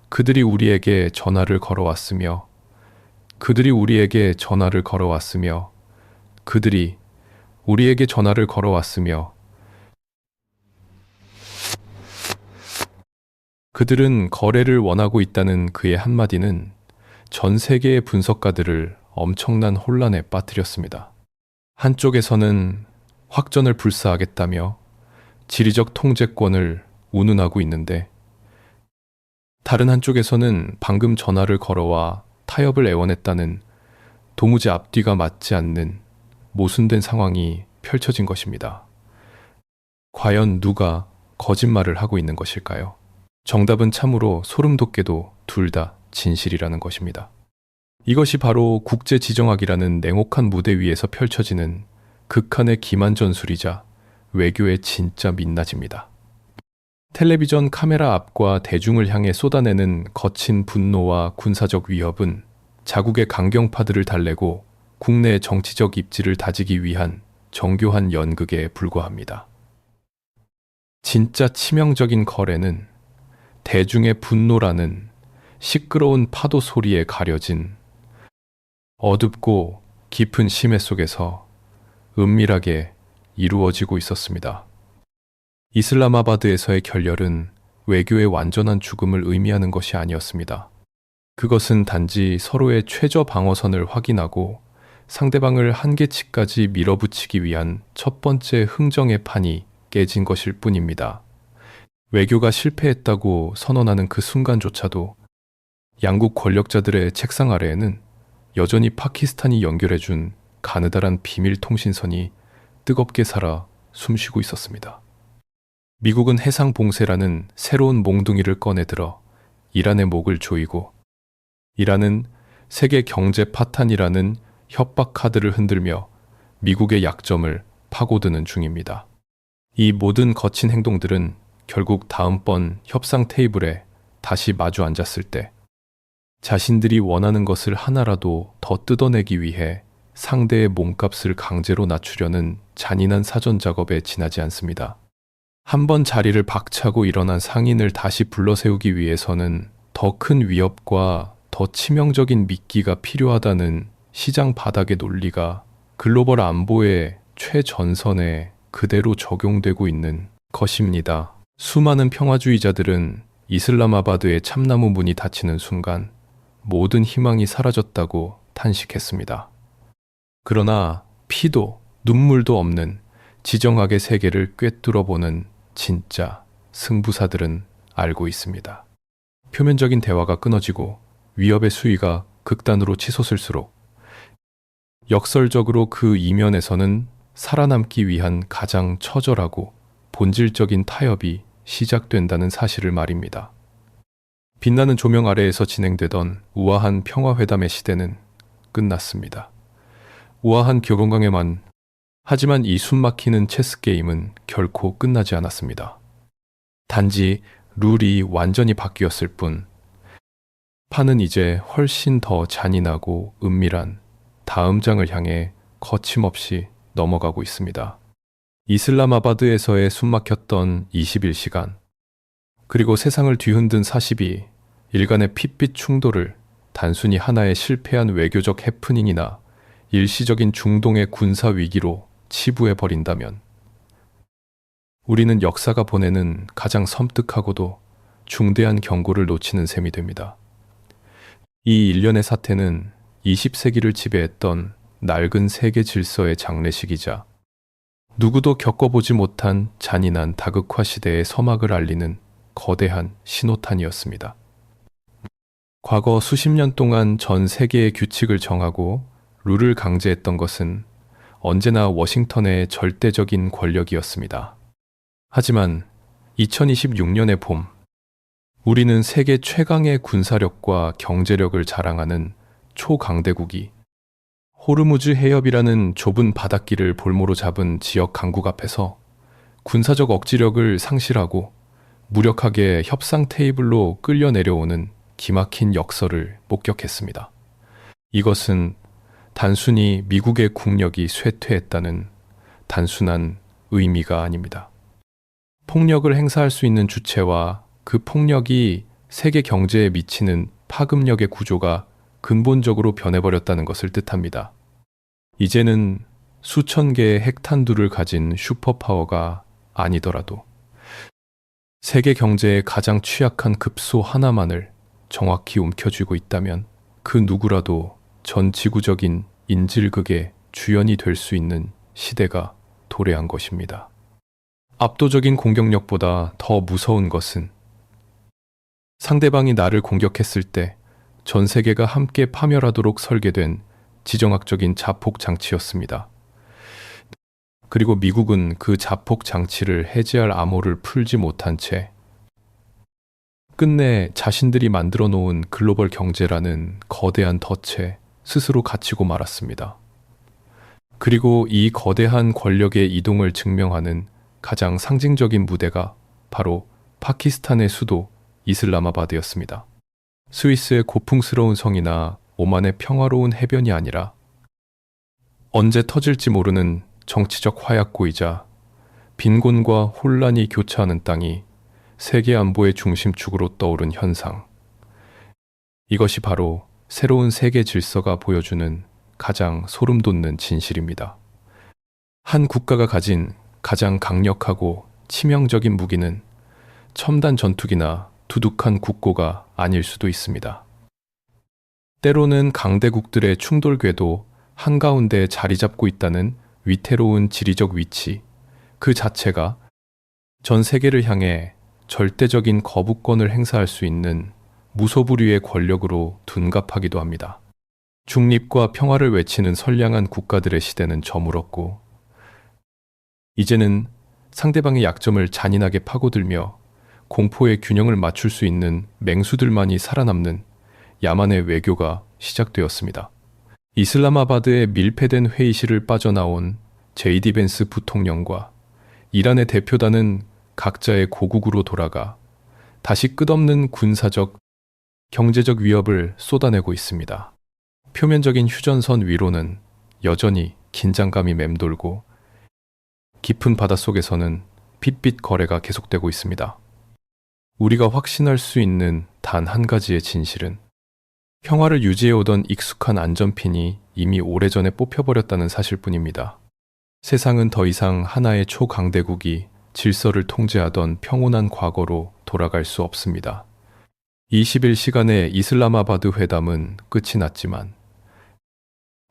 그들이 우리에게 전화를 걸어왔으며 그들이 우리에게 전화를 걸어왔으며 그들이 우리에게 전화를 걸어왔으며 그들은 거래를 원하고 있다는 그의 한마디는 전 세계의 분석가들을 엄청난 혼란에 빠뜨렸습니다. 한쪽에서는 확전을 불사하겠다며 지리적 통제권을 운운하고 있는데 다른 한쪽에서는 방금 전화를 걸어와 타협을 애원했다는 도무지 앞뒤가 맞지 않는 모순된 상황이 펼쳐진 것입니다. 과연 누가 거짓말을 하고 있는 것일까요? 정답은 참으로 소름 돋게도 둘 다 진실이라는 것입니다. 이것이 바로 국제지정학이라는 냉혹한 무대 위에서 펼쳐지는 극한의 기만전술이자 외교의 진짜 민낯입니다. 텔레비전 카메라 앞과 대중을 향해 쏟아내는 거친 분노와 군사적 위협은 자국의 강경파들을 달래고 국내 정치적 입지를 다지기 위한 정교한 연극에 불과합니다. 진짜 치명적인 거래는 대중의 분노라는 시끄러운 파도 소리에 가려진 어둡고 깊은 심해 속에서 은밀하게 이루어지고 있었습니다. 이슬라마바드에서의 결렬은 외교의 완전한 죽음을 의미하는 것이 아니었습니다. 그것은 단지 서로의 최저 방어선을 확인하고 상대방을 한계치까지 밀어붙이기 위한 첫 번째 흥정의 판이 깨진 것일 뿐입니다. 외교가 실패했다고 선언하는 그 순간조차도 양국 권력자들의 책상 아래에는 여전히 파키스탄이 연결해준 가느다란 비밀 통신선이 뜨겁게 살아 숨쉬고 있었습니다. 미국은 해상 봉쇄라는 새로운 몽둥이를 꺼내들어 이란의 목을 조이고 이란은 세계 경제 파탄이라는 협박 카드를 흔들며 미국의 약점을 파고드는 중입니다. 이 모든 거친 행동들은 결국 다음번 협상 테이블에 다시 마주 앉았을 때 자신들이 원하는 것을 하나라도 더 뜯어내기 위해 상대의 몸값을 강제로 낮추려는 잔인한 사전 작업에 지나지 않습니다. 한번 자리를 박차고 일어난 상인을 다시 불러세우기 위해서는 더 큰 위협과 더 치명적인 미끼가 필요하다는 시장 바닥의 논리가 글로벌 안보의 최전선에 그대로 적용되고 있는 것입니다. 수많은 평화주의자들은 이슬라마바드의 참나무 문이 닫히는 순간 모든 희망이 사라졌다고 탄식했습니다. 그러나 피도 눈물도 없는 지정학의 세계를 꿰뚫어보는 진짜 승부사들은 알고 있습니다. 표면적인 대화가 끊어지고 위협의 수위가 극단으로 치솟을수록 역설적으로 그 이면에서는 살아남기 위한 가장 처절하고 본질적인 타협이 시작된다는 사실을 말입니다. 빛나는 조명 아래에서 진행되던 우아한 평화회담의 시대는 끝났습니다. 우아한 격언강에만 하지만 이 숨막히는 체스 게임은 결코 끝나지 않았습니다. 단지 룰이 완전히 바뀌었을 뿐 판은 이제 훨씬 더 잔인하고 은밀한 다음 장을 향해 거침없이 넘어가고 있습니다. 이슬라마바드에서의 숨막혔던 21시간, 그리고 세상을 뒤흔든 40이 일간의 핏빛 충돌을 단순히 하나의 실패한 외교적 해프닝이나 일시적인 중동의 군사 위기로 치부해버린다면 우리는 역사가 보내는 가장 섬뜩하고도 중대한 경고를 놓치는 셈이 됩니다. 이 일련의 사태는 20세기를 지배했던 낡은 세계 질서의 장례식이자 누구도 겪어보지 못한 잔인한 다극화 시대의 서막을 알리는 거대한 신호탄이었습니다. 과거 수십 년 동안 전 세계의 규칙을 정하고 룰을 강제했던 것은 언제나 워싱턴의 절대적인 권력이었습니다. 하지만 2026년의 봄, 우리는 세계 최강의 군사력과 경제력을 자랑하는 초강대국이 호르무즈 해협이라는 좁은 바닷길을 볼모로 잡은 지역 강국 앞에서 군사적 억지력을 상실하고 무력하게 협상 테이블로 끌려 내려오는 기막힌 역설을 목격했습니다. 이것은 단순히 미국의 국력이 쇠퇴했다는 단순한 의미가 아닙니다. 폭력을 행사할 수 있는 주체와 그 폭력이 세계 경제에 미치는 파급력의 구조가 근본적으로 변해버렸다는 것을 뜻합니다. 이제는 수천 개의 핵탄두를 가진 슈퍼파워가 아니더라도 세계 경제의 가장 취약한 급소 하나만을 정확히 움켜쥐고 있다면 그 누구라도 전 지구적인 인질극의 주연이 될 수 있는 시대가 도래한 것입니다. 압도적인 공격력보다 더 무서운 것은 상대방이 나를 공격했을 때 전 세계가 함께 파멸하도록 설계된 지정학적인 자폭 장치였습니다. 그리고 미국은 그 자폭 장치를 해제할 암호를 풀지 못한 채 끝내 자신들이 만들어 놓은 글로벌 경제라는 거대한 덫에 스스로 갇히고 말았습니다. 그리고 이 거대한 권력의 이동을 증명하는 가장 상징적인 무대가 바로 파키스탄의 수도 이슬라마바드였습니다. 스위스의 고풍스러운 성이나 오만의 평화로운 해변이 아니라 언제 터질지 모르는 정치적 화약고이자 빈곤과 혼란이 교차하는 땅이 세계 안보의 중심축으로 떠오른 현상. 이것이 바로 새로운 세계 질서가 보여주는 가장 소름 돋는 진실입니다. 한 국가가 가진 가장 강력하고 치명적인 무기는 첨단 전투기나 두둑한 국고가 아닐 수도 있습니다. 때로는 강대국들의 충돌 궤도 한가운데 자리 잡고 있다는 위태로운 지리적 위치, 그 자체가 전 세계를 향해 절대적인 거부권을 행사할 수 있는 무소불위의 권력으로 둔갑하기도 합니다. 중립과 평화를 외치는 선량한 국가들의 시대는 저물었고, 이제는 상대방의 약점을 잔인하게 파고들며 공포의 균형을 맞출 수 있는 맹수들만이 살아남는 야만의 외교가 시작되었습니다. 이슬라마바드의 밀폐된 회의실을 빠져나온 제이디 벤스 부통령과 이란의 대표단은 각자의 고국으로 돌아가 다시 끝없는 군사적, 경제적 위협을 쏟아내고 있습니다. 표면적인 휴전선 위로는 여전히 긴장감이 맴돌고 깊은 바닷속에서는 핏빛 거래가 계속되고 있습니다. 우리가 확신할 수 있는 단 한 가지의 진실은 평화를 유지해오던 익숙한 안전핀이 이미 오래전에 뽑혀버렸다는 사실뿐입니다. 세상은 더 이상 하나의 초강대국이 질서를 통제하던 평온한 과거로 돌아갈 수 없습니다. 21시간의 이슬라마바드 회담은 끝이 났지만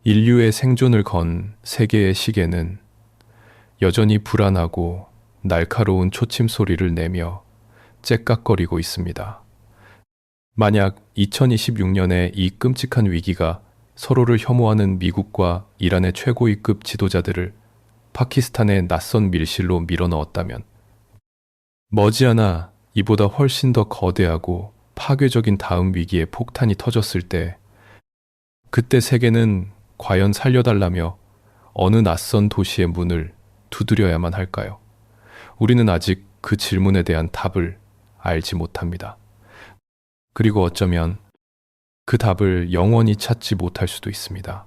인류의 생존을 건 세계의 시계는 여전히 불안하고 날카로운 초침 소리를 내며 째깍거리고 있습니다. 만약 2026년에 이 끔찍한 위기가 서로를 혐오하는 미국과 이란의 최고위급 지도자들을 파키스탄의 낯선 밀실로 밀어넣었다면 머지않아 이보다 훨씬 더 거대하고 파괴적인 다음 위기의 폭탄이 터졌을 때 그때 세계는 과연 살려달라며 어느 낯선 도시의 문을 두드려야만 할까요? 우리는 아직 그 질문에 대한 답을 알지 못합니다. 그리고 어쩌면 그 답을 영원히 찾지 못할 수도 있습니다.